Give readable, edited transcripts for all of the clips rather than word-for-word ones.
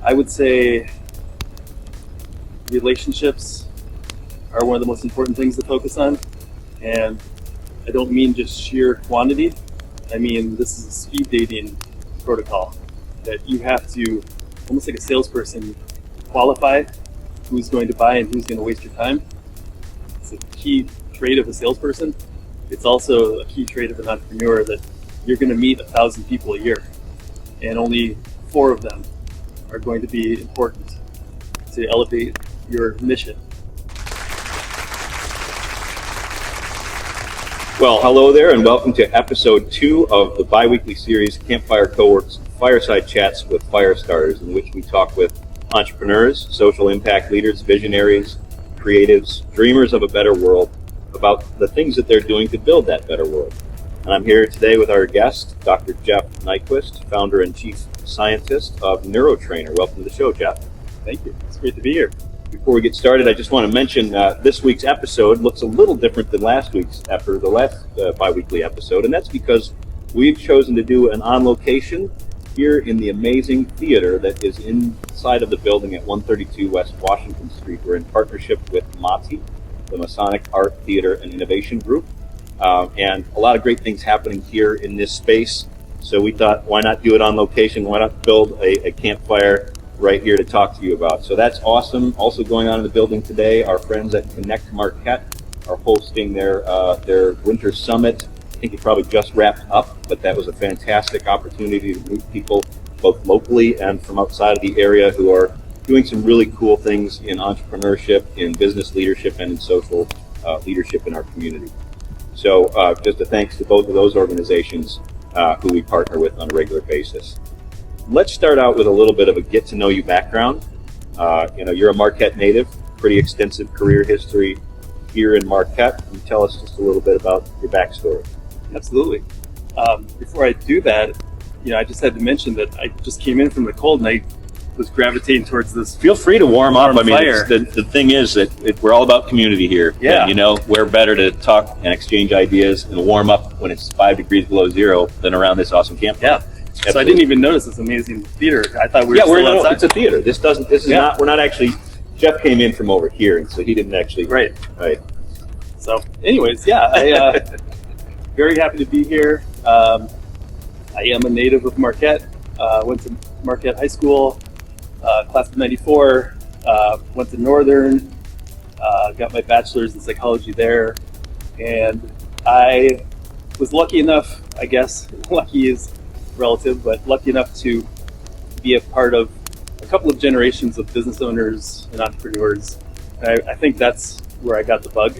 I would say relationships are one of the most important things to focus on. And I don't mean just sheer quantity. I mean, this is a speed dating protocol that you have to, almost like a salesperson, qualify who's going to buy and who's going to waste your time. It's a key trait of a salesperson. It's also a key trait of an entrepreneur that you're going to meet 1,000 people a year, and only 4 of them are going to be important to elevate your mission. Well, hello there, and welcome to episode 2 of the bi-weekly series Campfire Coworks Fireside Chats with Firestarters, in which we talk with entrepreneurs, social impact leaders, visionaries, creatives, dreamers of a better world about the things that they're doing to build that better world. And I'm here today with our guest, Dr. Jeff Nyquist, founder and chief scientist of NeuroTrainer. Welcome to the show, Jeff. Thank you. It's great to be here. Before we get started, I just want to mention this week's episode looks a little different than last week's after the last bi-weekly episode, and that's because we've chosen to do an on-location here in the amazing theater that is inside of the building at 132 West Washington Street. We're in partnership with MATI, the Masonic Art, Theater, and Innovation Group, and a lot of great things happening here in this space. So we thought, why not do it on location? Why not build a campfire right here to talk to you about? So that's awesome. Also going on in the building today, our friends at Connect Marquette are hosting their winter summit. I think it probably just wrapped up, but that was a fantastic opportunity to meet people both locally and from outside of the area who are doing some really cool things in entrepreneurship, in business leadership, and in social leadership in our community. So just a thanks to both of those organizations who we partner with on a regular basis. Let's start out with a little bit of a get-to-know-you background. You're a Marquette native, pretty extensive career history here in Marquette. Can you tell us just a little bit about your backstory? Absolutely. Before I do that, I just had to mention that I just came in from the cold and I was gravitating towards this. Feel free to warm up. I mean, fire. The thing is that we're all about community here. Yeah. And, we're better to talk and exchange ideas and warm up when it's 5 degrees below zero than around this awesome campfire. Yeah. Absolutely. So I didn't even notice this amazing theater. I thought we were still outside. It's a theater. We're not actually, Jeff came in from over here, and so he didn't actually. Right. So anyways, I very happy to be here. I am a native of Marquette. Went to Marquette High School, class of 94. Went to Northern, got my bachelor's in psychology there. And I was lucky enough, I guess, lucky is relative, but lucky enough to be a part of a couple of generations of business owners and entrepreneurs. I think that's where I got the bug.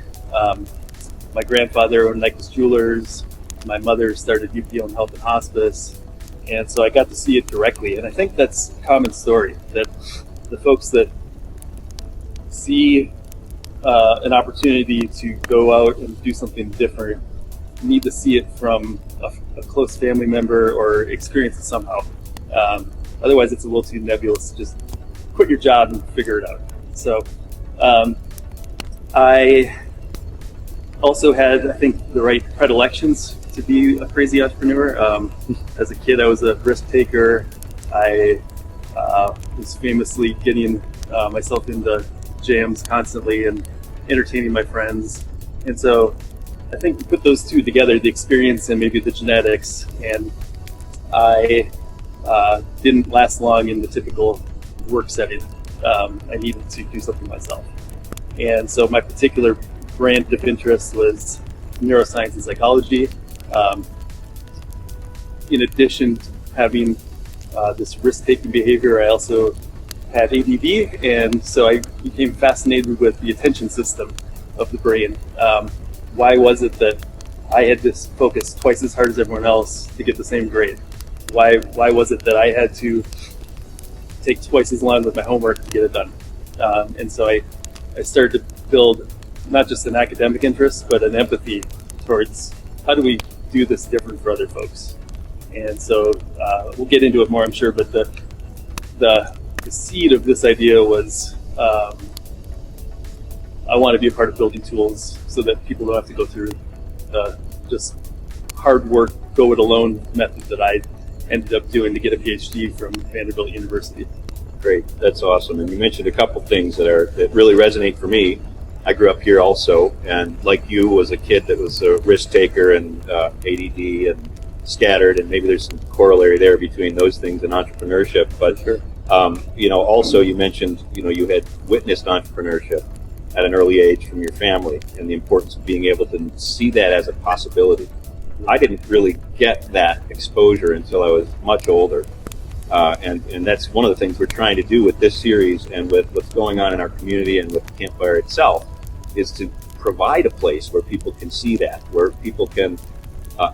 My grandfather owned Nyquist Jewelers. My mother started UP Health and Hospice. And so I got to see it directly. And I think that's a common story, that the folks that see an opportunity to go out and do something different need to see it from a close family member or experience it somehow. Otherwise, it's a little too nebulous. Just quit your job and figure it out. So I also had, I think, the right predilections to be a crazy entrepreneur. As a kid, I was a risk taker. I was famously getting myself into jams constantly and entertaining my friends. And so I think we put those two together, the experience and maybe the genetics, and I didn't last long in the typical work setting. I needed to do something myself. And so my particular brand of interest was neuroscience and psychology. In addition to having this risk-taking behavior, I also had ADD, and so I became fascinated with the attention system of the brain. Why was it that I had to focus twice as hard as everyone else to get the same grade? Why was it that I had to take twice as long with my homework to get it done? And so I started to build not just an academic interest, but an empathy towards how do we do this different for other folks. And so we'll get into it more, I'm sure, but the seed of this idea was I want to be a part of building tools so that people don't have to go through the just hard work, go it alone method that I ended up doing to get a PhD from Vanderbilt University. Great, that's awesome. And you mentioned a couple things that really resonate for me. I grew up here also, and like you, was a kid that was a risk taker and ADD and scattered, and maybe there's some corollary there between those things and entrepreneurship. But Sure. Also you mentioned you had witnessed entrepreneurship at an early age from your family, and the importance of being able to see that as a possibility. I didn't really get that exposure until I was much older. And that's one of the things we're trying to do with this series and with what's going on in our community and with Campfire itself, is to provide a place where people can see that, where people can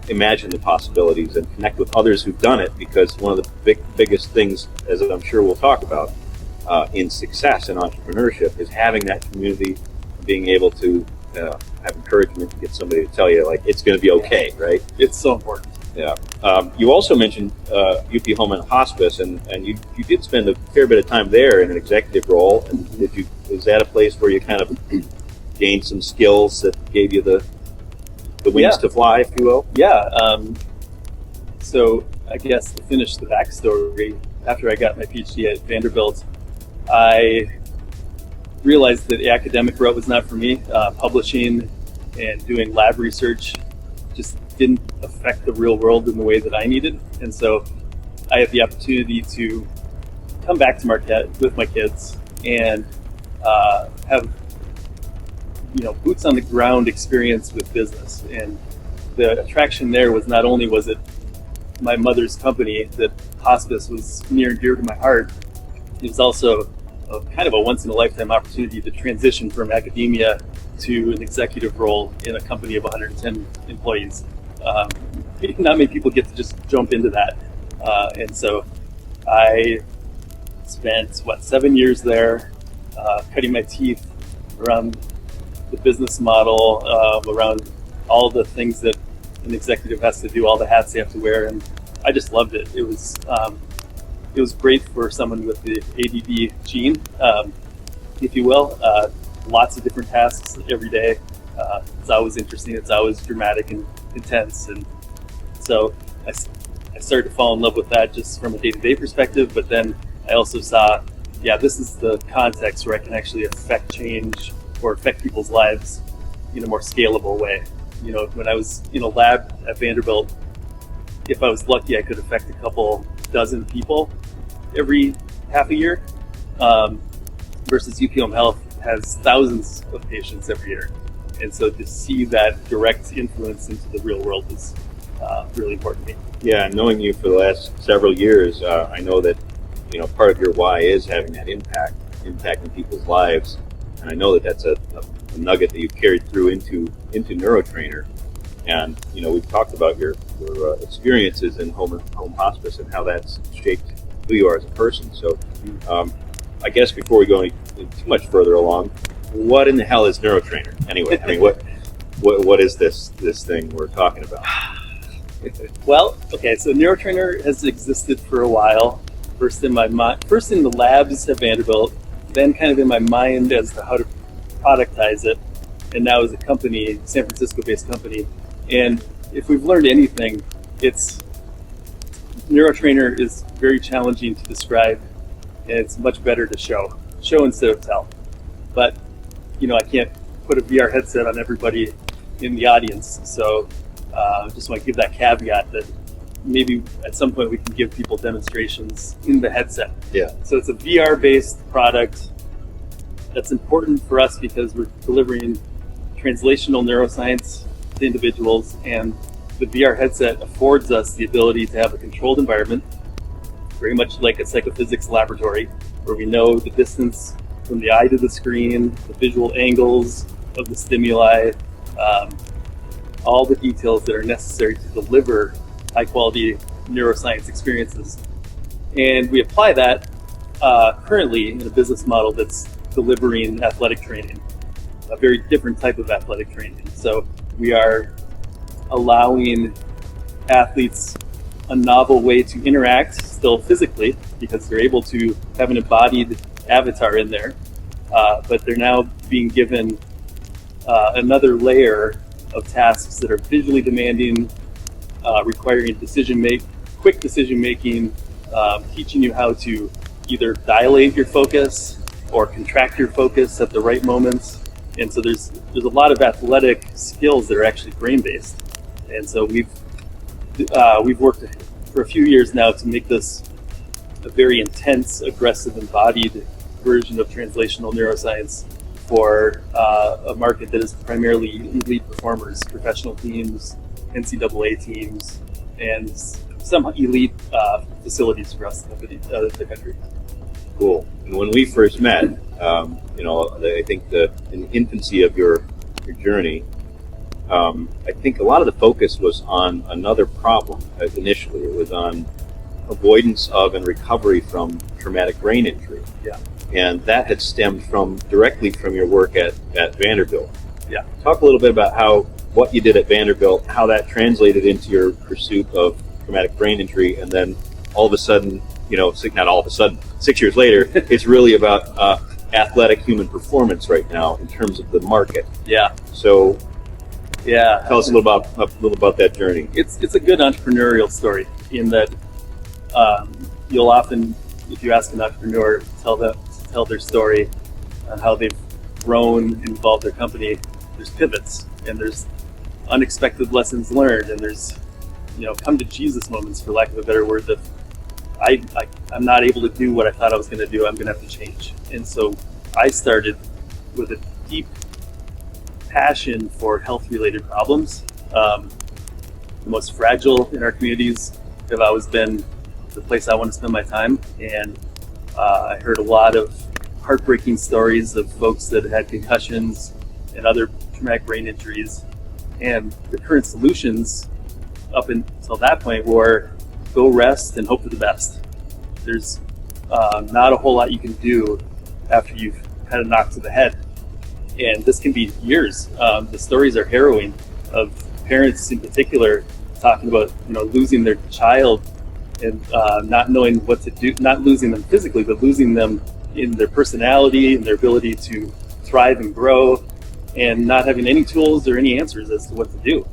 imagine the possibilities and connect with others who've done it, because one of the biggest things, as I'm sure we'll talk about, in success in entrepreneurship is having that community, being able to have encouragement to get somebody to tell you, like, it's going to be okay, right? It's so important. Yeah. You also mentioned UP Home and Hospice, and you did spend a fair bit of time there in an executive role. And was that a place where you kind of gained some skills that gave you the wings to fly, if you will? Yeah. So I guess to finish the backstory, after I got my PhD at Vanderbilt, I realized that the academic route was not for me. Publishing and doing lab research just didn't affect the real world in the way that I needed. And so I had the opportunity to come back to Marquette with my kids and have boots on the ground experience with business. And the attraction there was, not only was it my mother's company, that hospice was near and dear to my heart, it was also kind of a once in a lifetime opportunity to transition from academia to an executive role in a company of 110 employees. Not many people get to just jump into that. And so I spent, 7 years there, cutting my teeth around the business model, around all the things that an executive has to do, all the hats they have to wear. And I just loved it. It was great for someone with the ADD gene, if you will. Lots of different tasks every day. It's always interesting. It's always dramatic and intense. And so I started to fall in love with that just from a day-to-day perspective. But then I also saw, this is the context where I can actually affect change or affect people's lives in a more scalable way. When I was in a lab at Vanderbilt, if I was lucky, I could affect a couple dozen people every half a year, versus UP Home Health has thousands of patients every year. And so to see that direct influence into the real world is really important to me. Yeah, knowing you for the last several years, I know that part of your why is having that impact in people's lives, and I know that that's a nugget that you've carried through into NeuroTrainer. And we've talked about your experiences in home hospice and how that's shaped who you are as a person. So I guess before we go any too much further along, what in the hell is NeuroTrainer anyway? I mean, what is this thing we're talking about? Well, okay, so NeuroTrainer has existed for a while. First in the labs at Vanderbilt, then kind of in my mind as to how to productize it, and now as a company, San Francisco-based company. And if we've learned anything, it's NeuroTrainer is very challenging to describe, and it's much better to show instead of tell. But I can't put a VR headset on everybody in the audience, so just want to give that caveat that maybe at some point we can give people demonstrations in the headset. Yeah. So it's a VR-based product that's important for us because we're delivering translational neuroscience to individuals, and the VR headset affords us the ability to have a controlled environment, very much like a psychophysics laboratory, where we know the distance from the eye to the screen, the visual angles of the stimuli, all the details that are necessary to deliver high-quality neuroscience experiences. And we apply that currently in a business model that's delivering athletic training, a very different type of athletic training. So we are allowing athletes a novel way to interact still physically, because they're able to have an embodied avatar in there, but they're now being given another layer of tasks that are visually demanding, requiring quick decision making, teaching you how to either dilate your focus or contract your focus at the right moments. And so there's a lot of athletic skills that are actually brain-based. And so we've worked for a few years now to make this a very intense, aggressive, embodied version of translational neuroscience for a market that is primarily elite performers, professional teams, NCAA teams, and some elite facilities across the country. Cool. And when we first met, I think in the infancy of your journey, I think a lot of the focus was on another problem initially. It was on avoidance of and recovery from traumatic brain injury. Yeah. And that had stemmed directly from your work at Vanderbilt. Yeah. Talk a little bit about what you did at Vanderbilt, how that translated into your pursuit of traumatic brain injury, and then all of a sudden, not all of a sudden, 6 years later, it's really about athletic human performance right now in terms of the market. Yeah. So, yeah, tell us a little about that journey. It's a good entrepreneurial story in that you'll often, if you ask an entrepreneur, tell their story on how they've grown and evolved their company. There's pivots and there's unexpected lessons learned, and there's come to Jesus moments, for lack of a better word, that I'm not able to do what I thought I was going to do. I'm going to have to change. And so I started with a deep passion for health-related problems. The most fragile in our communities have always been the place I want to spend my time. And I heard a lot of heartbreaking stories of folks that had concussions and other traumatic brain injuries. And the current solutions up until that point were go rest and hope for the best. There's not a whole lot you can do after you've had a knock to the head. And this can be years. The stories are harrowing of parents in particular talking about losing their child and not knowing what to do, not losing them physically, but losing them in their personality and their ability to thrive and grow, and not having any tools or any answers as to what to do.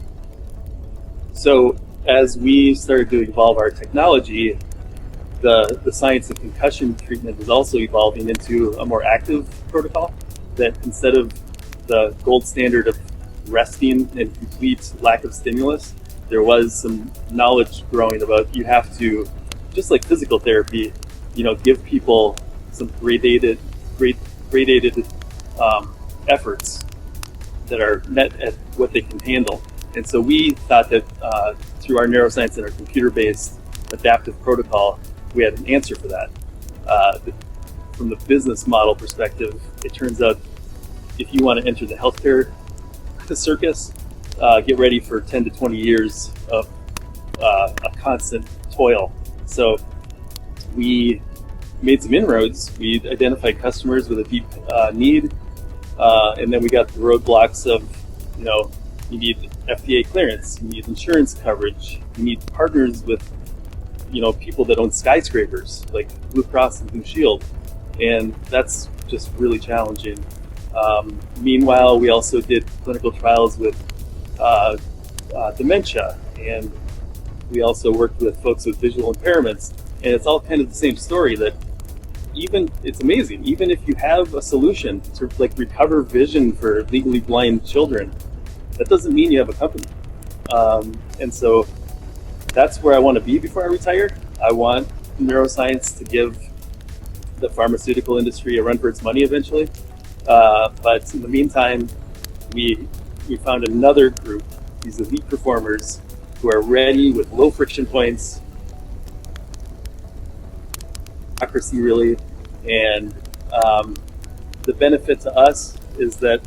So as we started to evolve our technology, the science of concussion treatment is also evolving into a more active protocol that, instead of the gold standard of resting and complete lack of stimulus, there was some knowledge growing about you have to, just like physical therapy, give people some gradated efforts that are met at what they can handle. And so we thought that through our neuroscience and our computer-based adaptive protocol, we had an answer for that. From the business model perspective, it turns out if you want to enter the healthcare circus, get ready for 10 to 20 years of a constant toil. So we made some inroads. We identified customers with a deep need, and then we got the roadblocks of, you need FDA clearance, you need insurance coverage, you need partners with, people that own skyscrapers like Blue Cross and Blue Shield, and that's just really challenging. Meanwhile, we also did clinical trials with dementia, and we also worked with folks with visual impairments, and it's all kind of the same story that it's amazing, even if you have a solution to recover vision for legally blind children, that doesn't mean you have a company. And so that's where I want to be before I retire. I want neuroscience to give the pharmaceutical industry a run for its money eventually. But in the meantime, we found another group, these elite performers who are ready with low friction points, accuracy really, and the benefit to us is that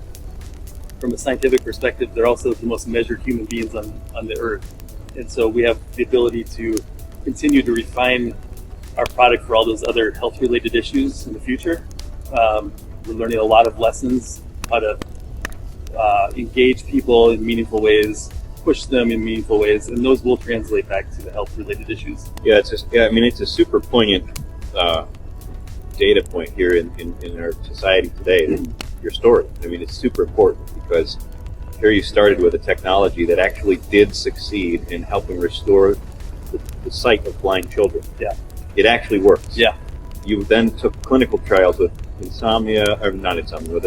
from a scientific perspective, they're also the most measured human beings on the earth. And so we have the ability to continue to refine our product for all those other health-related issues in the future. We're learning a lot of lessons, how to engage people in meaningful ways, push them in meaningful ways, and those will translate back to the health-related issues. Yeah, it's a super poignant data point here in our society today. Your story. It's super important because here you started with a technology that actually did succeed in helping restore the sight of blind children. Yeah. It actually works. Yeah. you then took clinical trials with insomnia, or not insomnia, with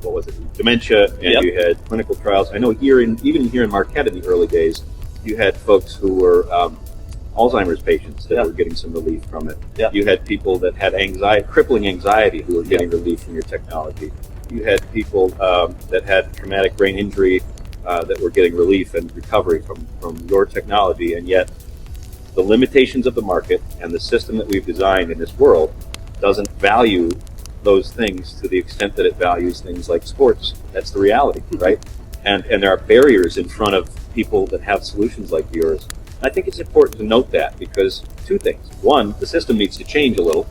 what was it, dementia, and Yep. you had clinical trials. I know even here in Marquette in the early days, you had folks who were Alzheimer's patients that Yep. were getting some relief from it. Yep. You had people that had crippling anxiety, who were getting relief from your technology. You had people that had traumatic brain injury that were getting relief and recovery from your technology, and yet the limitations of the market and the system that we've designed in this world doesn't value those things to the extent that it values things like sports. That's the reality, right? And there are barriers in front of people that have solutions like yours. I think it's important to note that, because two things. One, the system needs to change a little,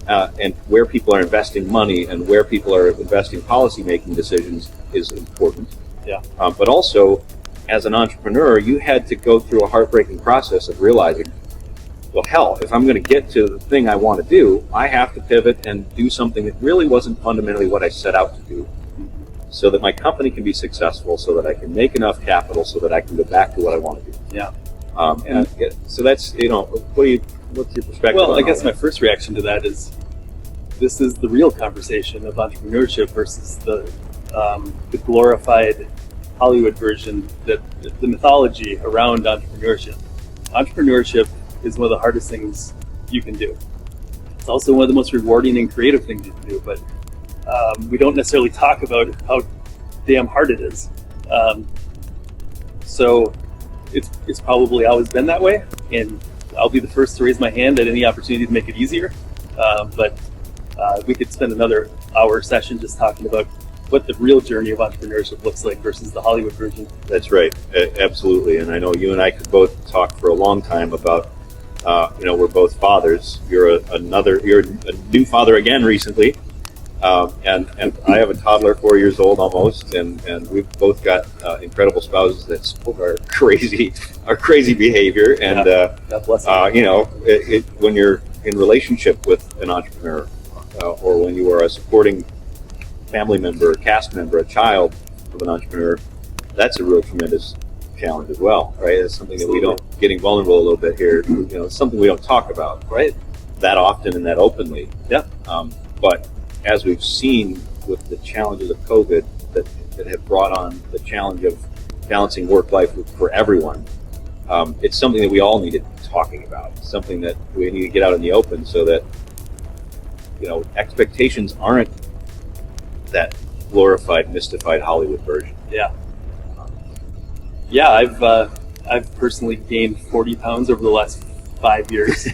and where people are investing money and where people are investing policy-making decisions is important. Yeah. But also, as an entrepreneur, you had to go through a heartbreaking process of realizing, well, hell, if I'm going to get to the thing I want to do, I have to pivot and do something that really wasn't fundamentally what I set out to do, so that my company can be successful, so that I can make enough capital, so that I can go back to what I want to do. Yeah. So that's, what's your perspective? Well, on I guess all my that? first reaction to that is, this is the real conversation of entrepreneurship versus the glorified Hollywood version, that the mythology around entrepreneurship. Entrepreneurship is one of the hardest things you can do. It's also one of the most rewarding and creative things you can do, but we don't necessarily talk about how damn hard it is. So it's probably always been that way, and I'll be the first to raise my hand at any opportunity to make it easier. But we could spend another hour session just talking about what the real journey of entrepreneurship looks like versus the Hollywood version. That's right, absolutely. And I know you and I could both talk for a long time about, we're both fathers. You're a new father again recently, and I have a toddler, 4 years old almost, and we've both got incredible spouses that support our crazy behavior. And God bless you. when you're in relationship with an entrepreneur, or when you are a supporting family member, a cast member, a child of an entrepreneur, that's a real tremendous challenge as well, right? It's something that we don't, getting vulnerable a little bit here, it's something we don't talk about, right, that often and that openly. Yeah. But as we've seen with the challenges of COVID that have brought on the challenge of balancing work life for everyone, it's something that we all need to be talking about. It's something that we need to get out in the open, so that expectations aren't that glorified, mystified Hollywood version. Yeah. Yeah, I've personally gained 40 pounds over the last 5 years.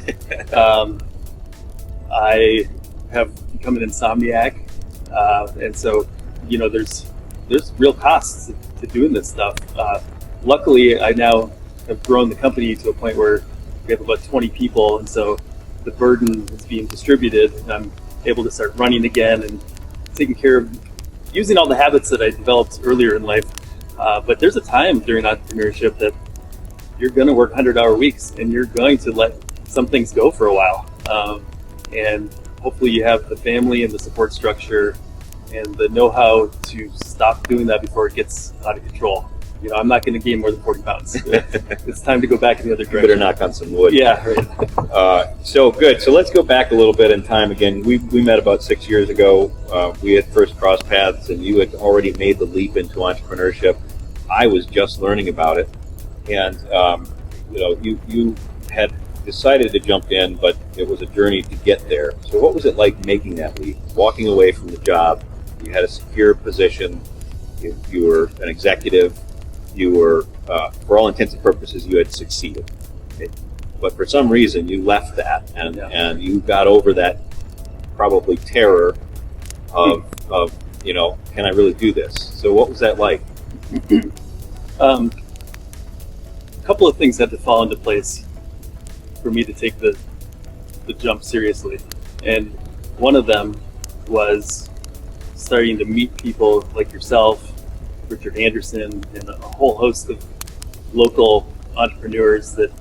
I have become an insomniac, and so there's real costs to doing this stuff. Luckily, I now have grown the company to a point where we have about 20 people, and so the burden is being distributed, and I'm able to start running again and taking care of using all the habits that I developed earlier in life. But there's a time during entrepreneurship that you're going to work 100-hour weeks, and you're going to let some things go for a while. And hopefully you have the family and the support structure and the know-how to stop doing that before it gets out of control. I'm not going to gain more than 40 pounds. It's time to go back in the other You direction. better knock on some wood. Yeah, right. So good. So let's go back a little bit in time again. We met about 6 years ago. We had first crossed paths, and you had already made the leap into entrepreneurship. I was just learning about it, and you had decided to jump in, but it was a journey to get there. So what was it like making that leap, walking away from the job? You had a secure position. You were an executive. You were, for all intents and purposes, you had succeeded. Okay? But for some reason, you left that, and you got over that probably terror of can I really do this? So what was that like? A couple of things had to fall into place for me to take the jump seriously, and one of them was starting to meet people like yourself, Richard Anderson, and a whole host of local entrepreneurs that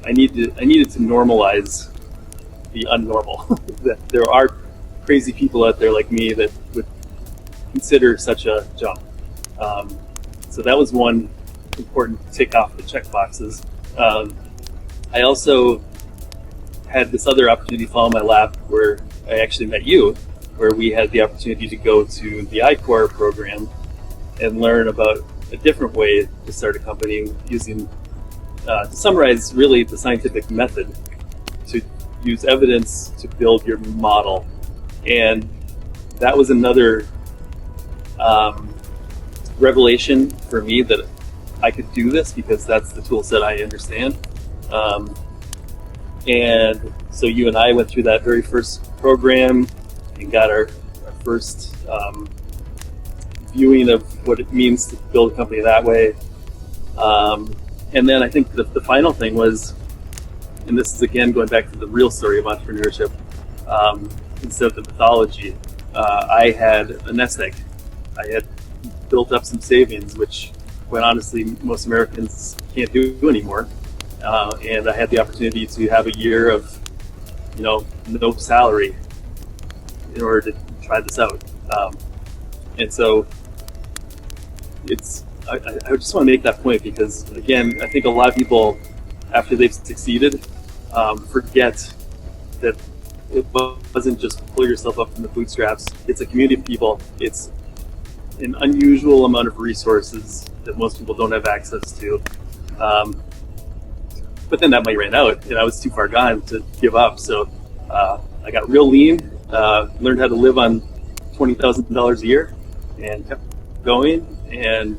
I needed to normalize the unnormal. That there are crazy people out there like me that would consider such a jump. So that was one important tick off the check boxes. I also had this other opportunity fall in my lap where I actually met you, where we had the opportunity to go to the I-Corps program and learn about a different way to start a company using, to summarize, really the scientific method to use evidence to build your model. And that was another revelation for me that I could do this because that's the tool set I understand. And so you and I went through that very first program and got our first viewing of what it means to build a company that way. And then I think the final thing was, and this is again going back to the real story of entrepreneurship, instead of the mythology, I had a nest egg. I had built up some savings, which quite honestly most Americans can't do anymore. And I had the opportunity to have a year of, no salary in order to try this out. And so I just want to make that point because, again, I think a lot of people, after they've succeeded, forget that it wasn't just pull yourself up from the bootstraps. It's a community of people. It's an unusual amount of resources that most people don't have access to. But then that money ran out, and I was too far gone to give up. So I got real lean, learned how to live on $20,000 a year, and kept going. And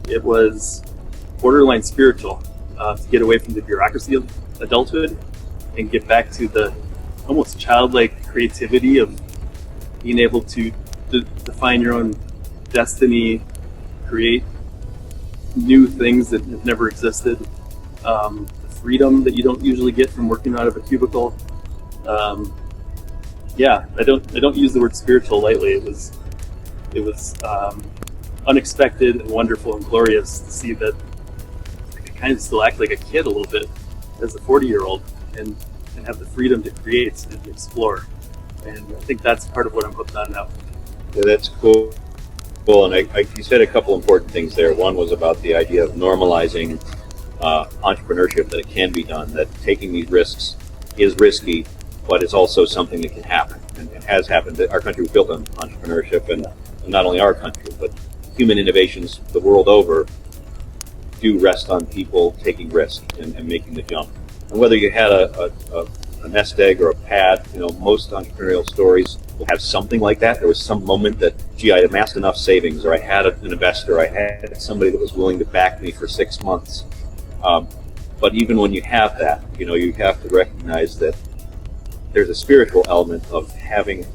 it was borderline spiritual to get away from the bureaucracy of adulthood and get back to the almost childlike creativity of being able to define your own destiny, create new things that have never existed, the freedom that you don't usually get from working out of a cubicle. I don't use the word spiritual lightly. It was unexpected and wonderful and glorious to see that I could kind of still act like a kid a little bit as a 40-year-old and have the freedom to create and to explore. And I think that's part of what I'm hooked on now. Yeah, that's cool. Well, and you said a couple important things there. One was about the idea of normalizing entrepreneurship, that it can be done, that taking these risks is risky, but it's also something that can happen, and it has happened. Our country was built on entrepreneurship, and not only our country, but human innovations the world over do rest on people taking risks and making the jump. And whether you had a nest egg or a pad, most entrepreneurial stories will have something like that. There was some moment that, I amassed enough savings, or I had an investor, I had somebody that was willing to back me for 6 months. But even when you have that, you have to recognize that there's a spiritual element of having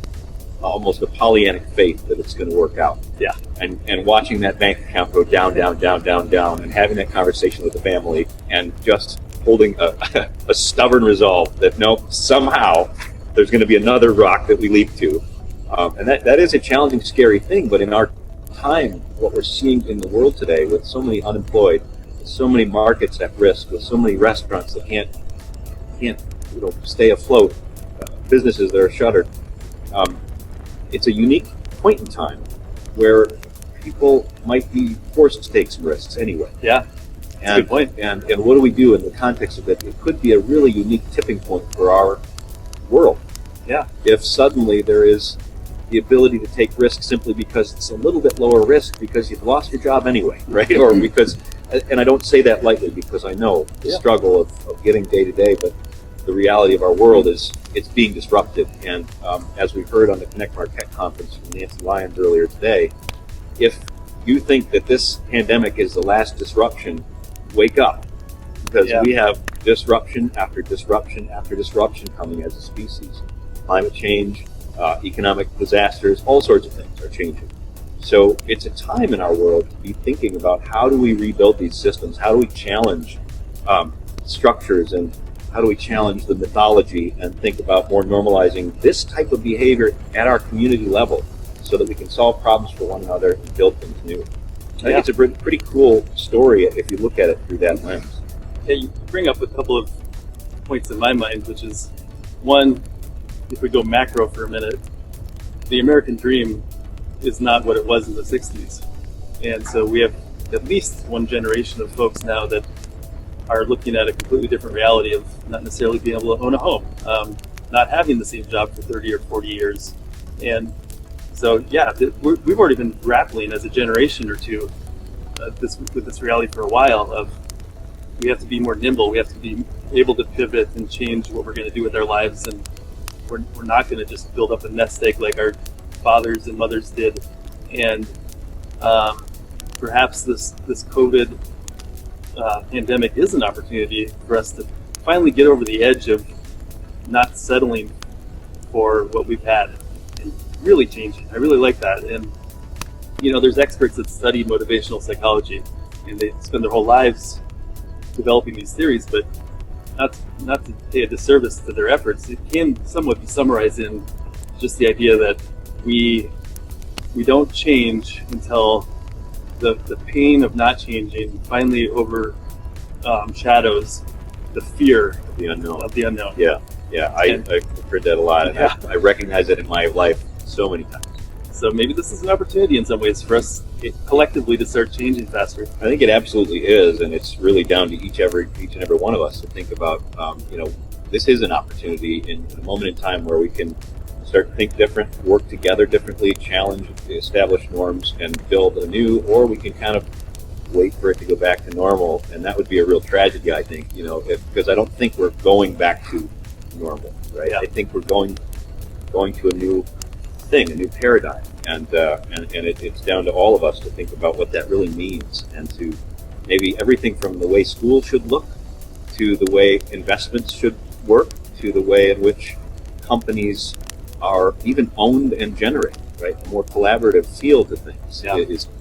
almost a Pollyannic faith that it's going to work out. Yeah. And watching that bank account go down, down, down, down, down, and having that conversation with the family, and just holding a stubborn resolve that somehow there's going to be another rock that we leap to. And that is a challenging, scary thing, but in our time, what we're seeing in the world today, with so many unemployed, with so many markets at risk, with so many restaurants that can't stay afloat, businesses that are shuttered, it's a unique point in time where people might be forced to take some risks anyway. Yeah. That's a good point. And what do we do in the context of it? It could be a really unique tipping point for our world. Yeah. If suddenly there is the ability to take risks simply because it's a little bit lower risk because you've lost your job anyway, right? Or because, and I don't say that lightly because I know the struggle of getting day to day, but the reality of our world is it's being disrupted. And as we heard on the Connect Marquette conference from Nancy Lyons earlier today, if you think that this pandemic is the last disruption, wake up, because we have disruption after disruption after disruption coming as a species. Climate change, economic disasters, all sorts of things are changing. So it's a time in our world to be thinking about how do we rebuild these systems, how do we challenge structures, and how do we challenge the mythology and think about more normalizing this type of behavior at our community level so that we can solve problems for one another and build things new. I think it's a pretty cool story if you look at it through that lens. Yeah, you bring up a couple of points in my mind, which is, one, if we go macro for a minute, the American dream is not what it was in the 60s. And so we have at least one generation of folks now that are looking at a completely different reality of not necessarily being able to own a home, not having the same job for 30 or 40 years. And so, yeah, we've already been grappling as a generation or two with this reality for a while of we have to be more nimble. We have to be able to pivot and change what we're going to do with our lives. And we're not going to just build up a nest egg like our fathers and mothers did. And perhaps this COVID pandemic is an opportunity for us to finally get over the edge of not settling for what we've had and really changing. I really like that. And, there's experts that study motivational psychology, and they spend their whole lives developing these theories, but not to pay a disservice to their efforts. It can somewhat be summarized in just the idea that we don't change until the pain of not changing finally overshadows the fear of the unknown. Yeah, I've heard that a lot. Yeah. I recognize it in my life so many times. So maybe this is an opportunity in some ways for us collectively to start changing faster. I think it absolutely is, and it's really down to each and every one of us to think about, this is an opportunity in a moment in time where we can start to think different, work together differently, challenge the established norms, and build anew, or we can kind of wait for it to go back to normal, and that would be a real tragedy, I think, because I don't think we're going back to normal, right? Yeah. I think we're going to a new thing, a new paradigm, and it's down to all of us to think about what that really means, and to maybe everything from the way school should look, to the way investments should work, to the way in which companies are even owned and generated, right? A more collaborative feel to things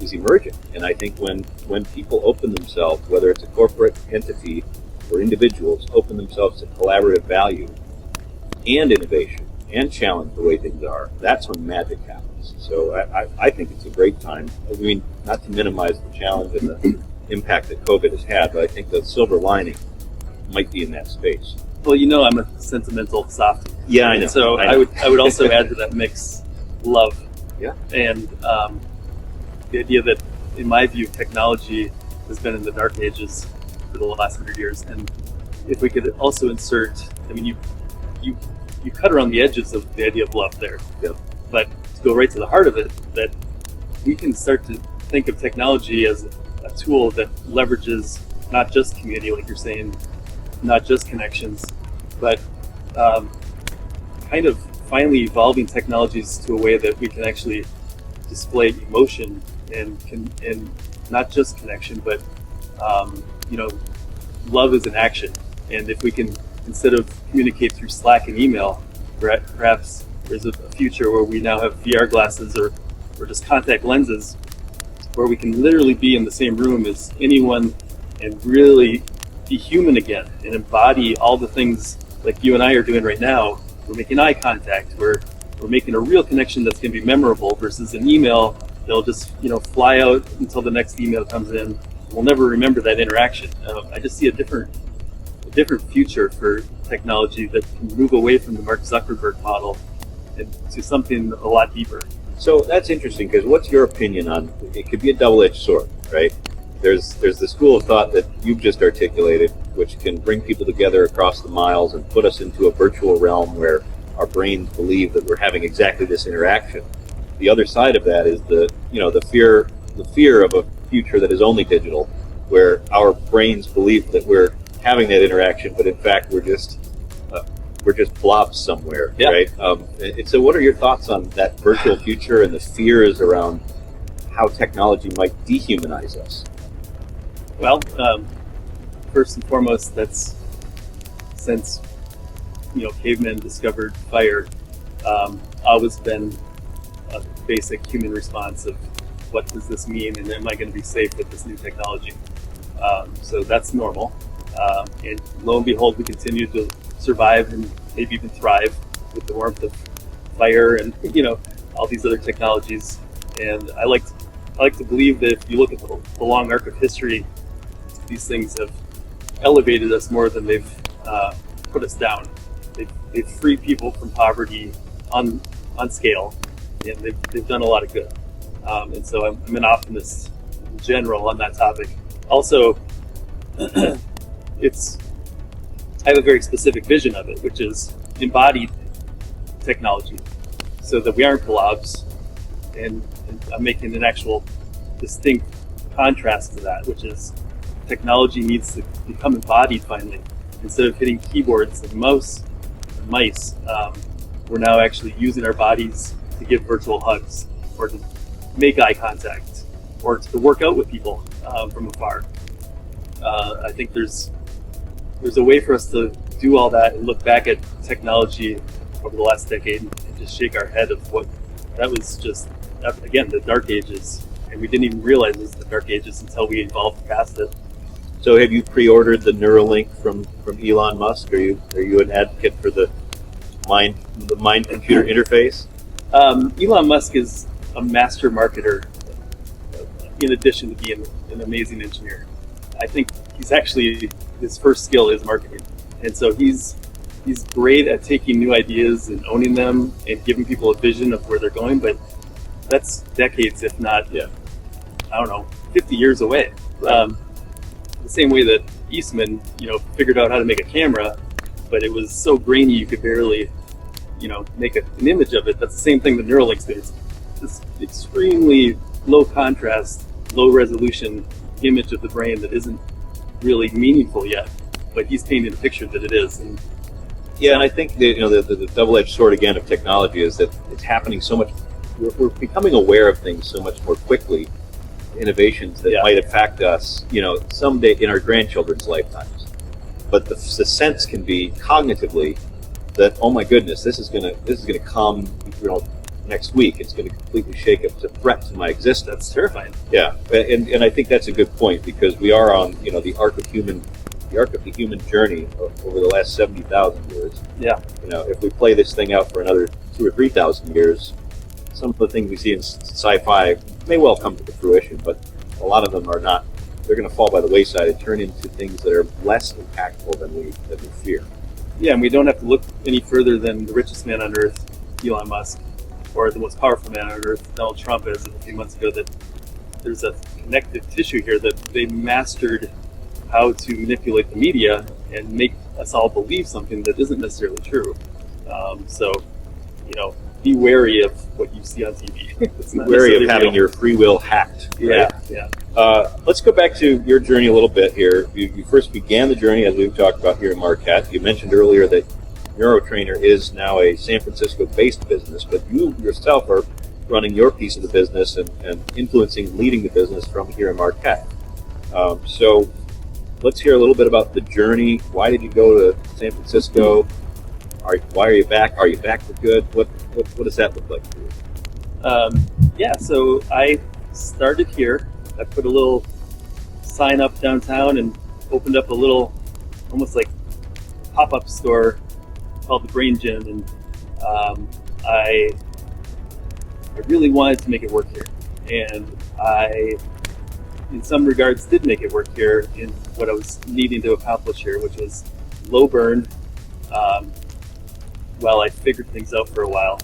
is emerging. And I think when people open themselves, whether it's a corporate entity or individuals, open themselves to collaborative value and innovation and challenge the way things are, that's when magic happens. So I think it's a great time. I mean, not to minimize the challenge and the impact that COVID has had, but I think the silver lining might be in that space. Well, I'm a sentimental softie. Yeah, I know. So I would also add to that mix love. Yeah. And the idea that, in my view, technology has been in the dark ages for the last 100 years. And if we could also insert, you cut around the edges of the idea of love there. Yeah. But to go right to the heart of it, that we can start to think of technology as a tool that leverages not just community, like you're saying, not just connections, but kind of finally evolving technologies to a way that we can actually display emotion and not just connection, but love is an action. And if we can, instead of communicate through Slack and email, perhaps there's a future where we now have VR glasses or just contact lenses where we can literally be in the same room as anyone and really be human again and embody all the things like you and I are doing right now. We're making eye contact. We're making a real connection that's going to be memorable versus an email that'll just fly out until the next email comes in. We'll never remember that interaction. I just see a different future for technology that can move away from the Mark Zuckerberg model and to something a lot deeper. So that's interesting, because what's your opinion on, it could be a double-edged sword, right? There's the school of thought that you've just articulated, which can bring people together across the miles and put us into a virtual realm where our brains believe that we're having exactly this interaction. The other side of that is the fear of a future that is only digital, where our brains believe that we're having that interaction, but in fact we're just blobs somewhere, right? And so what are your thoughts on that virtual future and the fears around how technology might dehumanize us? Well, first and foremost, that's since cavemen discovered fire, always been a basic human response of what does this mean, and am I going to be safe with this new technology? So that's normal, and lo and behold, we continue to survive and maybe even thrive with the warmth of fire and all these other technologies. And I like to believe that if you look at the long arc of history, these things have elevated us more than they've put us down. They've freed people from poverty on scale, and they've done a lot of good. And so I'm an optimist in general on that topic. Also, I have a very specific vision of it, which is embodied technology, so that we aren't blobs, and I'm making an actual distinct contrast to that, which is technology needs to become embodied finally. Instead of hitting keyboards and mice, we're now actually using our bodies to give virtual hugs, or to make eye contact, or to work out with people from afar. I think there's a way for us to do all that and look back at technology over the last decade and just shake our head of what that was just, again, the dark ages. And we didn't even realize it was the dark ages until we evolved past it. So have you pre-ordered the Neuralink from Elon Musk? Are you an advocate for the mind-computer interface? Elon Musk is a master marketer in addition to being an amazing engineer. I think he's actually, his first skill is marketing. And so he's great at taking new ideas and owning them and giving people a vision of where they're going, but that's decades, if not, 50 years away. Right. The same way that Eastman, figured out how to make a camera, but it was so grainy you could barely, make an image of it. That's the same thing that Neuralink's did. It's this extremely low contrast, low resolution image of the brain that isn't really meaningful yet, but he's painting a picture that it is. And I think the double-edged sword again of technology is that it's happening so much. We're becoming aware of things so much more quickly. Innovations that might affect us, someday in our grandchildren's lifetimes. But the sense can be cognitively that, oh my goodness, this is gonna come, next week. It's gonna completely shake up. It's a threat to my existence. That's terrifying. Yeah, and I think that's a good point, because we are on the arc of the human journey over the last 70,000 years. Yeah. If we play this thing out for another 2,000 or 3,000 years, some of the things we see in sci-fi may well come to fruition, but a lot of them are not. They're going to fall by the wayside and turn into things that are less impactful than we fear. Yeah, and we don't have to look any further than the richest man on earth, Elon Musk, or the most powerful man on earth, Donald Trump, as a few months ago, that there's a connective tissue here that they mastered how to manipulate the media and make us all believe something that isn't necessarily true. Be wary of what you see on TV. Be wary of having your free will hacked. Right? Yeah. Let's go back to your journey a little bit here. You first began the journey, as we've talked about here in Marquette. You mentioned earlier that NeuroTrainer is now a San Francisco-based business, but you yourself are running your piece of the business and influencing and leading the business from here in Marquette. So let's hear a little bit about the journey. Why did you go to San Francisco? Why are you back? Are you back for good? What does that look like for you? So I started here. I put a little sign up downtown and opened up a little, almost like pop-up store called the Brain Gym, and I really wanted to make it work here, and I, in some regards, did make it work here in what I was needing to accomplish here, which was low burn. While I figured things out for a while,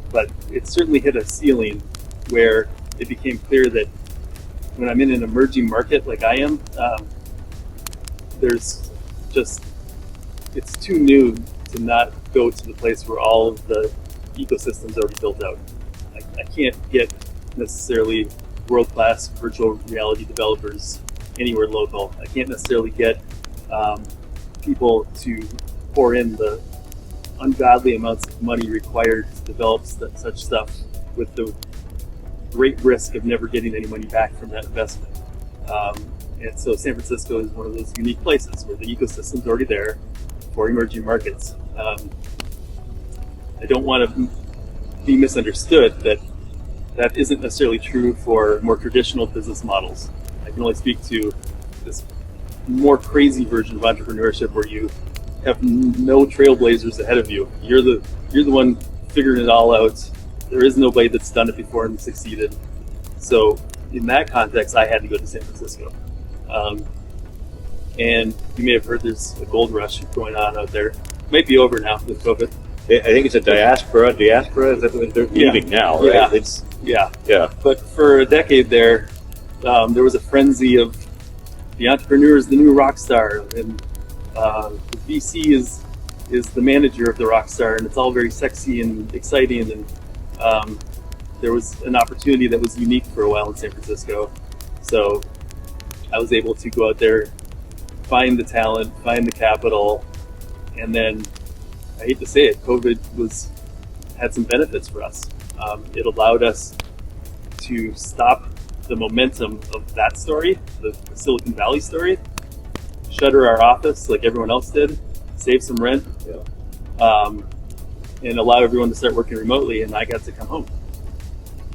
but it certainly hit a ceiling where it became clear that when I'm in an emerging market like I am, it's too new to not go to the place where all of the ecosystem's already built out. I can't get necessarily world-class virtual reality developers anywhere local. I can't necessarily get people to pour in the ungodly amounts of money required to develop such stuff with the great risk of never getting any money back from that investment. And so San Francisco is one of those unique places where the ecosystem's already there for emerging markets. I don't want to be misunderstood that isn't necessarily true for more traditional business models. I can only speak to this more crazy version of entrepreneurship where you have no trailblazers ahead of you. You're the one figuring it all out. There is nobody that's done it before and succeeded. So in that context, I had to go to San Francisco. And you may have heard there's a gold rush going on out there. It might be over now with COVID. I think it's a diaspora. Is that what they're leaving now, right? Yeah. But for a decade there was a frenzy of the entrepreneur is the new rock star, and The VC is the manager of the rock star, and it's all very sexy and exciting. And there was an opportunity that was unique for a while in San Francisco, so I was able to go out there, find the talent, find the capital, and then, I hate to say it, COVID had some benefits for us. It allowed us to stop the momentum of that story, the Silicon Valley story, shutter our office like everyone else did, save some rent, and allow everyone to start working remotely, and I got to come home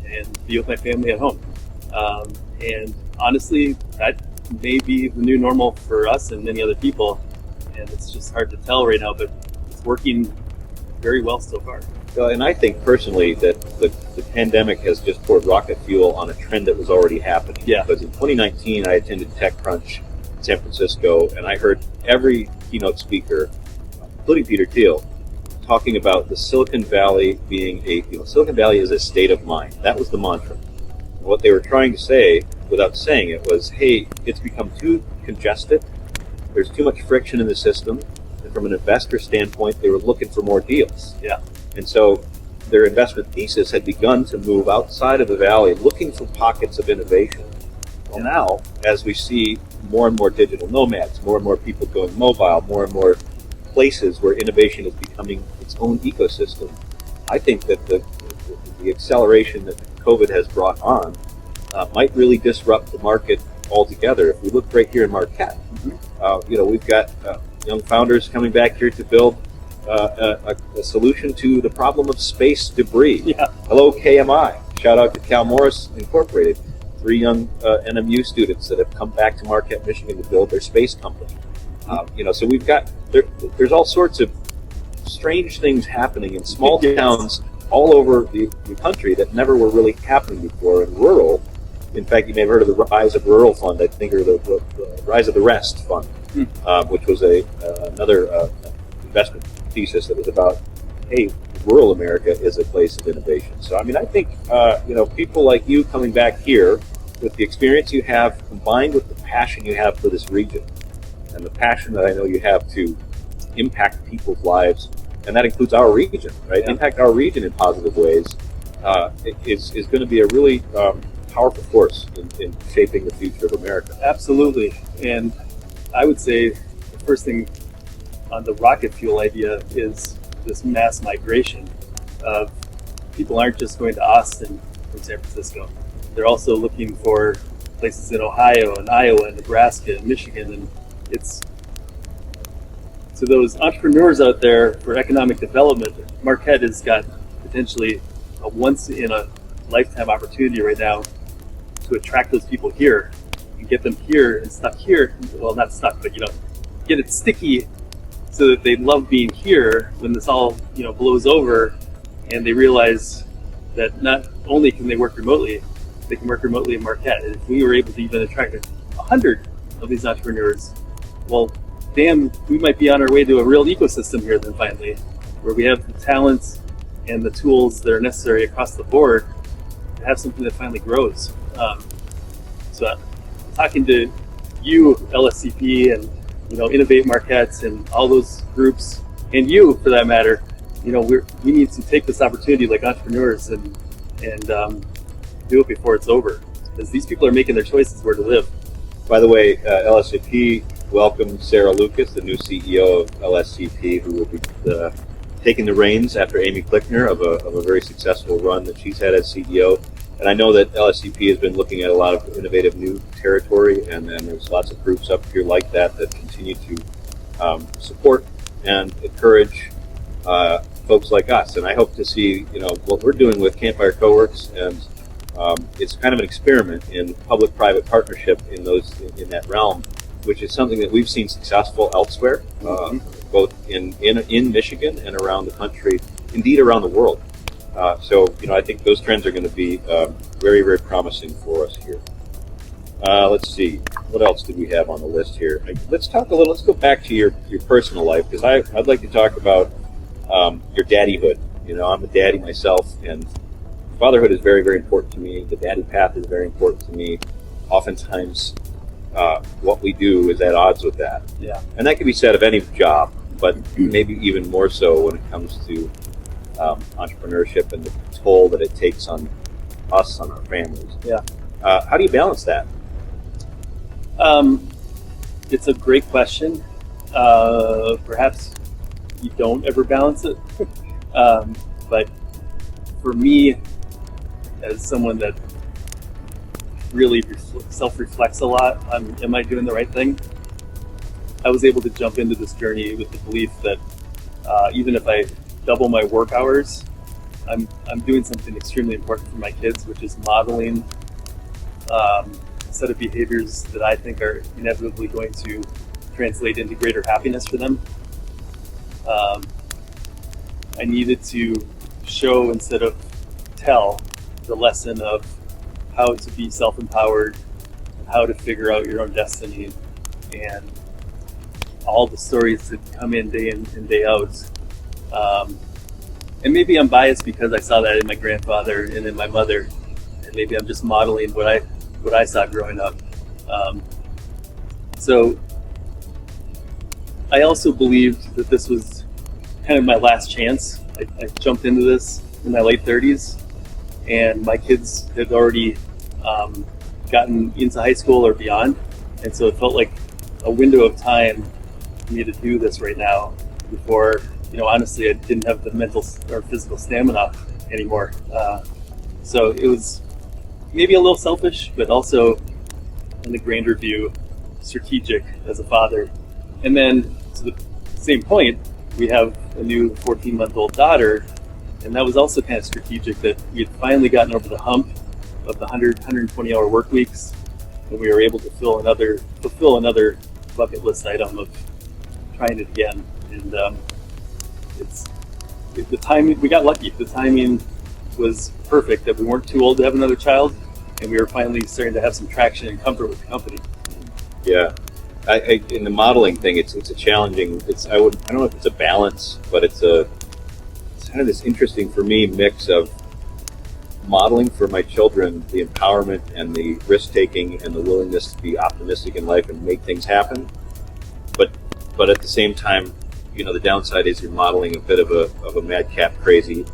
and be with my family at home. And honestly, that may be the new normal for us and many other people, and it's just hard to tell right now, but it's working very well so far. And I think personally that the pandemic has just poured rocket fuel on a trend that was already happening. Yeah. Because in 2019, I attended TechCrunch in San Francisco, and I heard every keynote speaker, including Peter Thiel, talking about the Silicon Valley being Silicon Valley is a state of mind. That was the mantra. And what they were trying to say, without saying it, was, hey, it's become too congested. There's too much friction in the system. And from an investor standpoint, they were looking for more deals. Yeah. And so their investment thesis had begun to move outside of the valley, looking for pockets of innovation. Well, now, as we see more and more digital nomads, more and more people going mobile, more and more places where innovation is becoming its own ecosystem, I think that the acceleration that COVID has brought on might really disrupt the market altogether. If we look right here in Marquette, we've got young founders coming back here to build a solution to the problem of space debris. Yeah. Hello, KMI. Shout out to Cal Morris Incorporated. 3 young NMU students that have come back to Marquette, Michigan to build their space company. So we've got, there's all sorts of strange things happening in small towns all over the country that never were really happening before. In rural, in fact, you may have heard of the Rise of Rural Fund, I think, or the Rise of the Rest Fund, which was another investment thesis that was about, hey, rural America is a place of innovation. So, I mean, I think, people like you coming back here with the experience you have combined with the passion you have for this region and the passion that I know you have to impact people's lives, and that includes our region, right? Yeah. Impact our region in positive ways, is going to be a really powerful force in shaping the future of America. Absolutely. And I would say the first thing on the rocket fuel idea is this mass migration of people aren't just going to Austin from San Francisco. They're also looking for places in Ohio and Iowa and Nebraska and Michigan, and it's to those entrepreneurs out there for economic development. Marquette has got potentially a once in a lifetime opportunity right now to attract those people here and get them here and stuck here. Well, not stuck, but get it sticky so that they love being here when this all blows over, and they realize that not only can they work remotely, they can work remotely in Marquette. And if we were able to even attract 100 of these entrepreneurs, well, damn, we might be on our way to a real ecosystem here then finally, where we have the talents and the tools that are necessary across the board to have something that finally grows. So talking to you, LSCP, and Innovate Marquette and all those groups, and you for that matter, we need to take this opportunity like entrepreneurs and do it before it's over, because these people are making their choices where to live. By the way, LSCP welcomed Sarah Lucas, the new CEO of LSCP, who will be taking the reins after Amy Klickner of a very successful run that she's had as CEO. And I know that LSCP has been looking at a lot of innovative new territory, and there's lots of groups up here like that continue to support and encourage folks like us. And I hope to see what we're doing with Campfire Coworks, and it's kind of an experiment in public-private partnership in that realm, which is something that we've seen successful elsewhere, both in Michigan and around the country, indeed around the world. So I think those trends are going to be very, very promising for us here. Let's see, what else did we have on the list here? Let's go back to your personal life, because I'd like to talk about your daddyhood. I'm a daddy myself, and fatherhood is very, very important to me. The daddy path is very important to me. Oftentimes, what we do is at odds with that. Yeah. And that can be said of any job, but maybe even more so when it comes to entrepreneurship and the toll that it takes on us, on our families. Yeah. How do you balance that? It's a great question. Perhaps you don't ever balance it. But for me, as someone that really self-reflects a lot on, am I doing the right thing? I was able to jump into this journey with the belief that even if I double my work hours, I'm doing something extremely important for my kids, which is modeling a set of behaviors that I think are inevitably going to translate into greater happiness for them. I needed to show instead of tell the lesson of how to be self-empowered, how to figure out your own destiny, and all the stories that come in day in and day out. And maybe I'm biased because I saw that in my grandfather and in my mother, and maybe I'm just modeling what I saw growing up. So I also believed that this was kind of my last chance. I jumped into this in my late 30s, and my kids had already gotten into high school or beyond, and so it felt like a window of time for me to do this right now before, honestly, I didn't have the mental or physical stamina anymore. So it was maybe a little selfish, but also in the grander view, strategic as a father. And then to the same point, we have a new 14-month-old daughter, and that was also kind of strategic that we had finally gotten over the hump of the 120-hour work weeks, and we were able to fulfill another bucket list item of trying it again. And the timing, we got lucky. The timing was perfect that we weren't too old to have another child, and we were finally starting to have some traction and comfort with the company. Yeah. In the modeling thing, it's a challenging. I don't know if it's a balance, but it's kind of this interesting for me mix of modeling for my children the empowerment and the risk taking and the willingness to be optimistic in life and make things happen. But at the same time, the downside is you're modeling a bit of a madcap, crazy,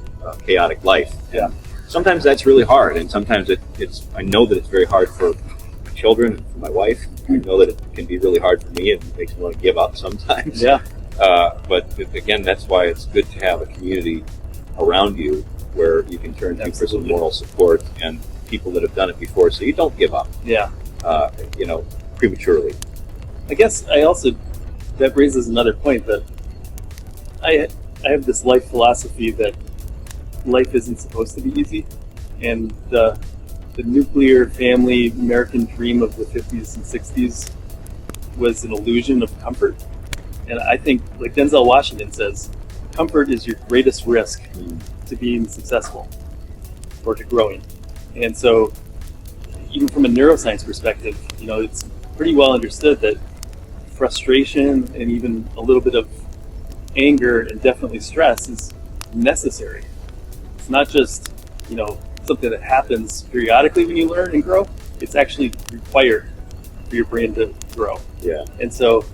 chaotic life. Yeah. Sometimes that's really hard, and sometimes I know that it's very hard for my children and for my wife. I know that it can be really hard for me, and it makes me want to give up sometimes. Yeah. But again, that's why it's good to have a community around you where you can turn to for some moral support and people that have done it before, so you don't give up. Yeah. Prematurely. I guess that raises another point that I have this life philosophy that life isn't supposed to be easy, and the nuclear family American dream of the 50s and 60s was an illusion of comfort. And I think, like Denzel Washington says, comfort is your greatest risk to being successful or to growing. And so even from a neuroscience perspective, it's pretty well understood that frustration and even a little bit of anger and definitely stress is necessary. It's not just, something that happens periodically when you learn and grow. It's actually required for your brain to grow. Yeah. And so,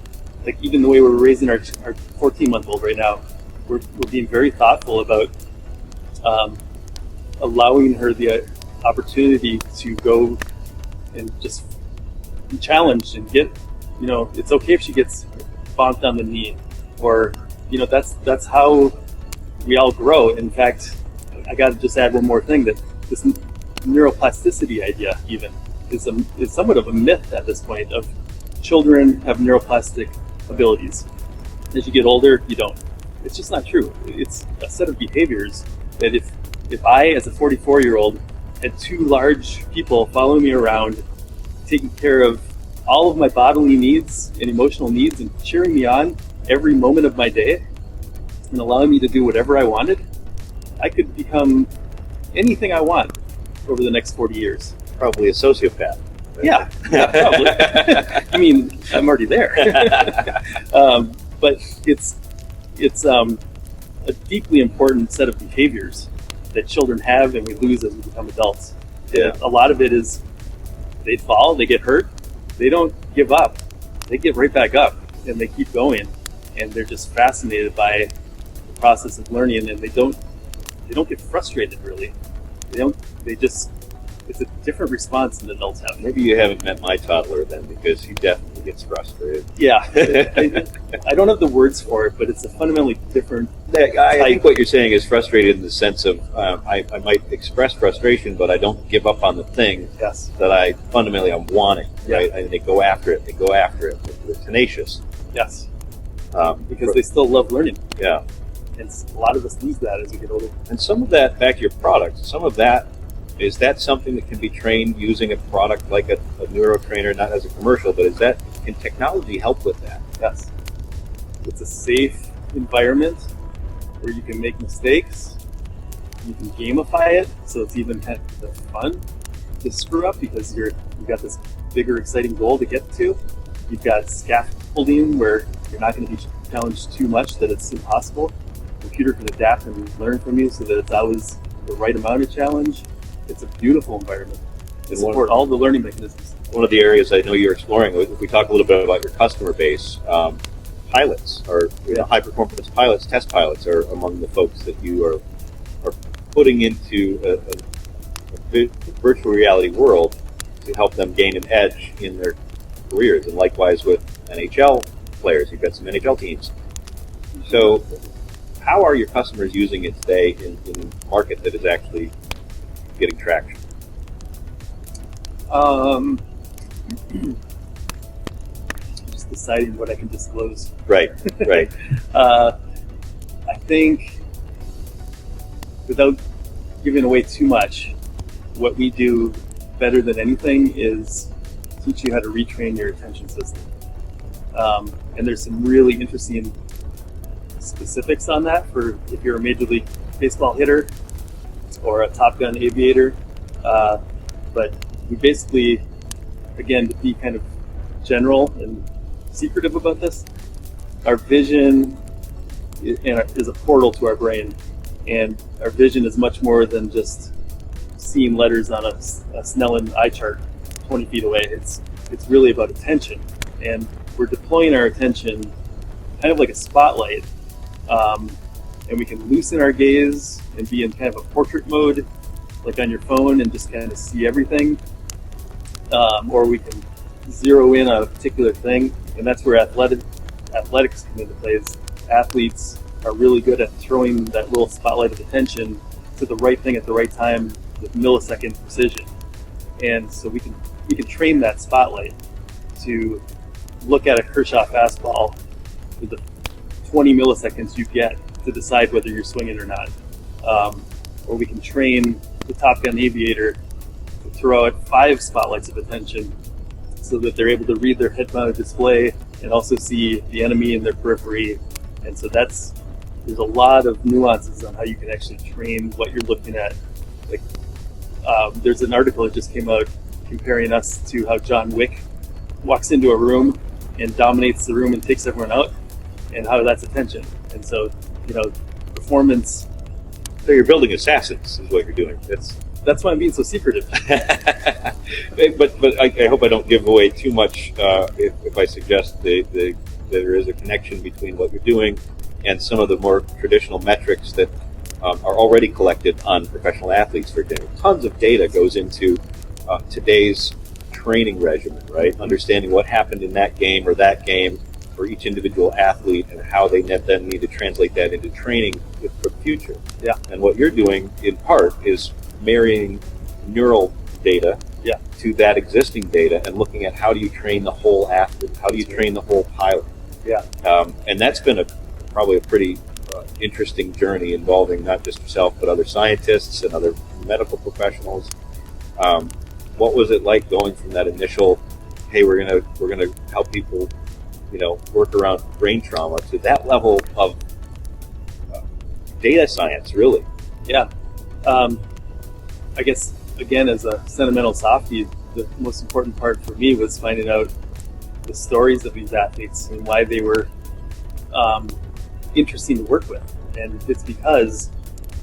like, even the way we're raising our 14-month-old right now, we're being very thoughtful about allowing her the opportunity to go and just be challenged and get, it's okay if she gets bonked on the knee, or, that's how we all grow. In fact, I got to just add one more thing, that this neuroplasticity idea even is somewhat of a myth at this point, of children have neuroplastic abilities. As you get older, you don't. It's just not true. It's a set of behaviors that if I, as a 44-year-old, had two large people following me around, taking care of all of my bodily needs and emotional needs and cheering me on every moment of my day and allowing me to do whatever I wanted, I could become anything I want over the next 40 years. Probably a sociopath. Yeah, probably. I mean, I'm already there. But it's a deeply important set of behaviors that children have and we lose as we become adults. Yeah. A lot of it is they fall, they get hurt, they don't give up. They get right back up and they keep going, and they're just fascinated by the process of learning, and they don't get frustrated really. It's a different response than adults have. Maybe you haven't met my toddler then, because he definitely gets frustrated. Yeah, I don't have the words for it, but it's a fundamentally different. I think what you're saying is frustrated in the sense of I might express frustration, but I don't give up on the thing that I fundamentally am wanting. Right, and they go after it. They're tenacious. Yes, because they still love learning. Yeah, and a lot of us lose that as we get older. And some of that, back to your product, some of that. Is that something that can be trained using a product like a NeuroTrainer, not as a commercial, but can technology help with that? Yes. It's a safe environment where you can make mistakes. You can gamify it, so it's even kind of fun to screw up because you've got this bigger, exciting goal to get to. You've got scaffolding where you're not going to be challenged too much that it's impossible. The computer can adapt and learn from you so that it's always the right amount of challenge. It's a beautiful environment to support all the learning mechanisms. One of the areas I know you're exploring, if we talk a little bit about your customer base, pilots or high performance pilots, test pilots are among the folks that you are putting into a virtual reality world to help them gain an edge in their careers. And likewise with NHL players, you've got some NHL teams. So how are your customers using it today in a market that is actually getting traction? Just deciding what I can disclose. Right. I think, without giving away too much, what we do better than anything is teach you how to retrain your attention system. And there's some really interesting specifics on that for if you're a Major League Baseball hitter or a Top Gun aviator, but we basically, again, to be kind of general and secretive about this, our vision is a portal to our brain, and our vision is much more than just seeing letters on a Snellen eye chart 20 feet away. It's really about attention, and we're deploying our attention kind of like a spotlight, and we can loosen our gaze and be in kind of a portrait mode, like on your phone, and just kind of see everything. Or we can zero in on a particular thing, and that's where athletics come into play. Athletes are really good at throwing that little spotlight of attention to the right thing at the right time with millisecond precision. And so we can train that spotlight to look at a Kershaw fastball with the 20 milliseconds you get to decide whether you're swinging or not. Or we can train the Top Gun aviator to throw out 5 spotlights of attention so that they're able to read their head-mounted display and also see the enemy in their periphery. And so there's a lot of nuances on how you can actually train what you're looking at. Like, there's an article that just came out comparing us to how John Wick walks into a room and dominates the room and takes everyone out, and how that's attention. And so, performance. So you're building assassins, is what you're doing. That's why I'm being so secretive. But I hope I don't give away too much if I suggest that there is a connection between what you're doing and some of the more traditional metrics that are already collected on professional athletes. For example, tons of data goes into today's training regimen, right? Understanding what happened in that game or that game for each individual athlete and how they then need to translate that into training for the future. Yeah. And what you're doing, in part, is marrying neural data to that existing data and looking at how do you train the whole athlete, how do you train the whole pilot. Yeah. And that's been probably a pretty interesting journey involving not just yourself but other scientists and other medical professionals. What was it like going from that initial, hey, we're gonna help people, work around brain trauma, to that level of data science, really? Yeah. I guess, again, as a sentimental softie, the most important part for me was finding out the stories of these athletes and why they were interesting to work with. And it's because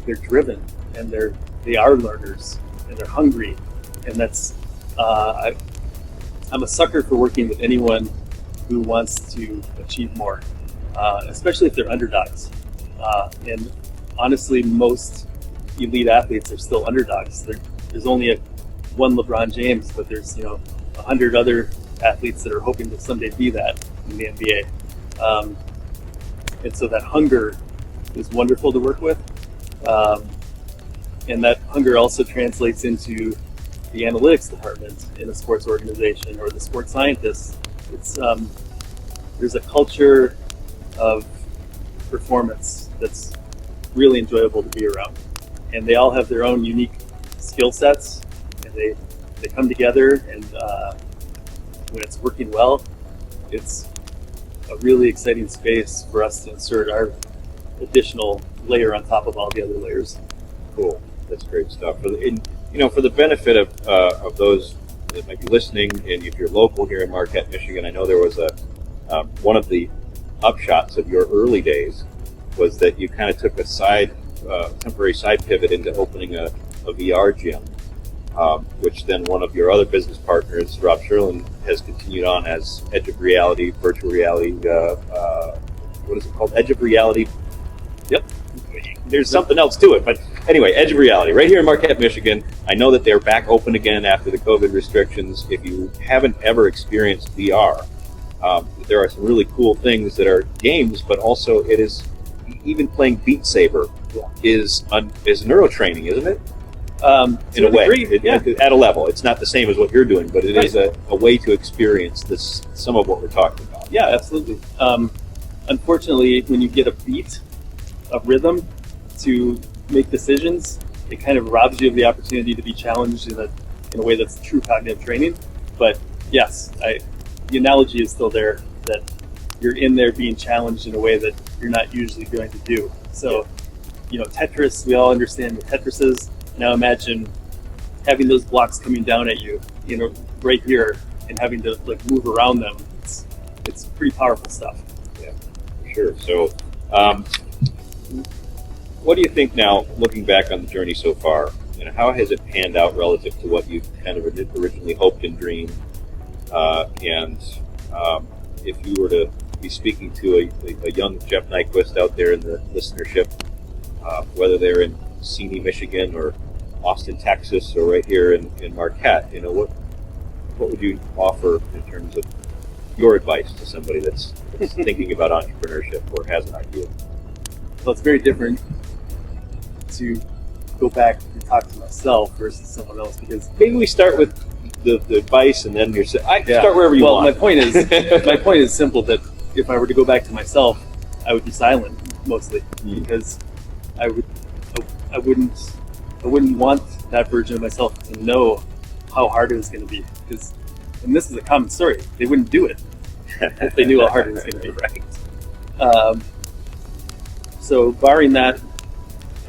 they're driven and they are learners and they're hungry. And that's, I'm a sucker for working with anyone who wants to achieve more, especially if they're underdogs. And honestly, most elite athletes are still underdogs. There's only one LeBron James, but there's 100 other athletes that are hoping to someday be that in the NBA. And so that hunger is wonderful to work with. And that hunger also translates into the analytics department in a sports organization or the sports scientists. There's a culture of performance that's really enjoyable to be around. And they all have their own unique skill sets, and they come together, and when it's working well, it's a really exciting space for us to insert our additional layer on top of all the other layers. Cool. That's great stuff. For the benefit of those that might be listening, and if you're local here in Marquette, Michigan, I know there was one of the upshots of your early days was that you kind of took a temporary side pivot into opening a VR gym, which then one of your other business partners, Rob Sherlin, has continued on as Edge of Reality, virtual reality. What is it called? Edge of Reality. Yep. There's something else to it, but anyway, Edge of Reality, right here in Marquette, Michigan. I know that they're back open again after the COVID restrictions. If you haven't ever experienced VR, there are some really cool things that are games, but also it is even playing Beat Saber is neurotraining, isn't it? In a way, at a level. It's not the same as what you're doing, but it is a way to experience some of what we're talking about. Yeah, absolutely. Unfortunately, when you get a beat, a rhythm to make decisions, it kind of robs you of the opportunity to be challenged in a way that's true cognitive training. But yes, the analogy is still there, that you're in there being challenged in a way that you're not usually going to do. So, Tetris, we all understand what Tetris is. Now imagine having those blocks coming down at you, right here, and having to move around them. It's pretty powerful stuff. Yeah, for sure. So, what do you think now, looking back on the journey so far? How has it panned out relative to what you kind of originally hoped and dreamed? If you were to be speaking to a young Jeff Nyquist out there in the listenership, whether they're in Seney, Michigan, or Austin, Texas, or right here in Marquette, what would you offer in terms of your advice to somebody that's thinking about entrepreneurship or has an idea? Well, it's very different to go back and talk to myself versus someone else, because maybe we start with the advice, and then start wherever you want. Well, my point is simple, that if I were to go back to myself, I would be silent mostly, because I wouldn't want that version of myself to know how hard it was going to be, and this is a common story. They wouldn't do it if they knew how hard it was going to be. Right. So barring that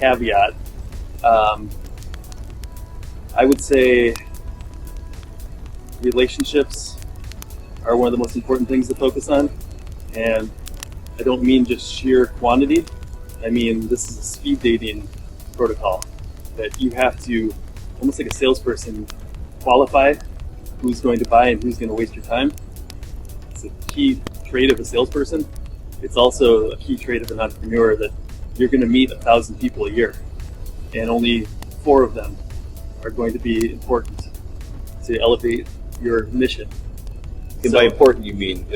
caveat, I would say relationships are one of the most important things to focus on. And I don't mean just sheer quantity. I mean, this is a speed dating protocol that you have to, almost like a salesperson, qualify who's going to buy and who's going to waste your time. It's a key trait of a salesperson. It's also a key trait of an entrepreneur, that you're going to meet 1,000 people a year, and only 4 of them are going to be important to elevate your mission. And by important, you mean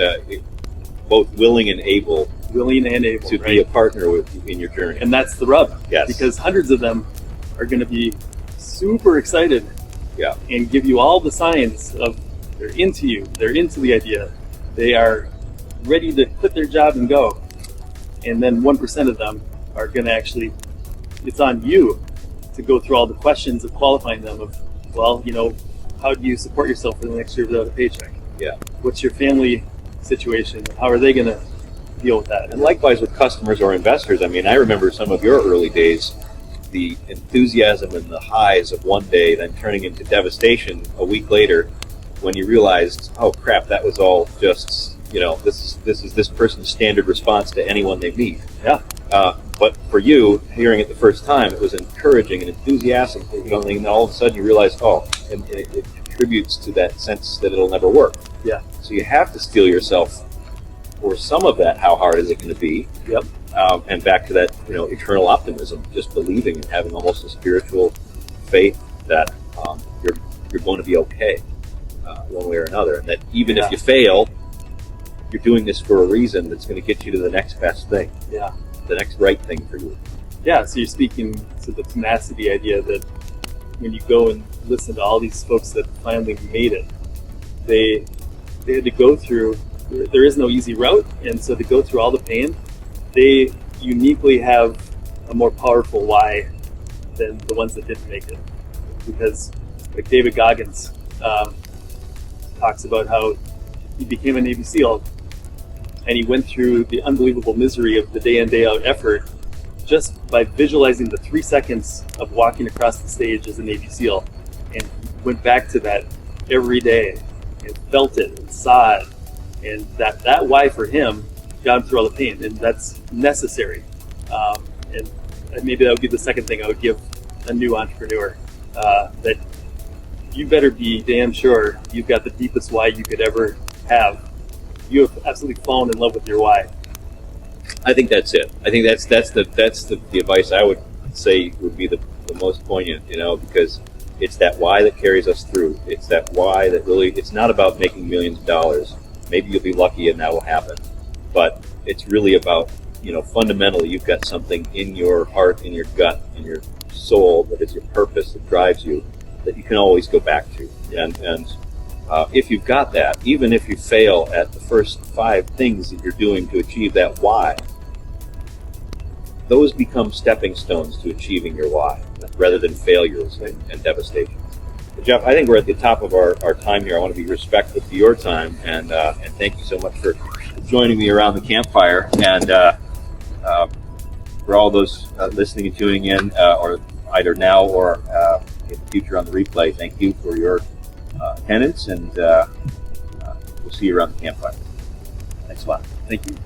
both willing and able to be a partner with you in your journey. And that's the rub. Yes. Because hundreds of them are going to be super excited, and give you all the signs of they're into you, they're into the idea, they are ready to quit their job and go. And then 1% of them are going to actually, it's on you to go through all the questions of qualifying them of, how do you support yourself for the next year without a paycheck? Yeah. What's your family situation? How are they going to deal with that? And likewise with customers or investors. I mean, I remember some of your early days, the enthusiasm and the highs of one day, then turning into devastation a week later, when you realized, oh crap, that was all just, this is this person's standard response to anyone they meet. Yeah. But for you, hearing it the first time, it was encouraging and enthusiastic, and all of a sudden you realize, and it contributes to that sense that it'll never work. Yeah. So you have to steel yourself for some of that. How hard is it going to be? Yep. And back to that, eternal optimism, just believing and having almost a spiritual faith that you're going to be okay, one way or another, and that even if you fail, you're doing this for a reason that's going to get you to the next best thing. Yeah. The next right thing for you. Yeah. So you're speaking to the tenacity idea that when you go and listen to all these folks that finally made it, they had to go through. There is no easy route, and so to go through all the pain, they uniquely have a more powerful why than the ones that didn't make it. Because, like David Goggins talks about how he became a Navy SEAL, and he went through the unbelievable misery of the day in, day out effort just by visualizing the 3 seconds of walking across the stage as a Navy SEAL, and went back to that every day and felt it and saw it, and that why for him got him through all the pain, and that's necessary. And maybe that would be the second thing I would give a new entrepreneur, that you better be damn sure you've got the deepest why you could ever have. You have absolutely fallen in love with your why. I think that's it. I think that's the advice I would say would be the most poignant, because it's that why that carries us through. It's that why that really, it's not about making millions of dollars. Maybe you'll be lucky and that will happen. But it's really about, fundamentally, you've got something in your heart, in your gut, in your soul that is your purpose, that drives you, that you can always go back to. And if you've got that, even if you fail at the first 5 things that you're doing to achieve that why, those become stepping stones to achieving your why, rather than failures and devastation. But Jeff, I think we're at the top of our time here. I want to be respectful to your time, and thank you so much for joining me around the campfire. And for all those listening and tuning in, or either now or in the future on the replay, thank you for your attendance, and we'll see you around the campfire. Thanks a lot. Thank you.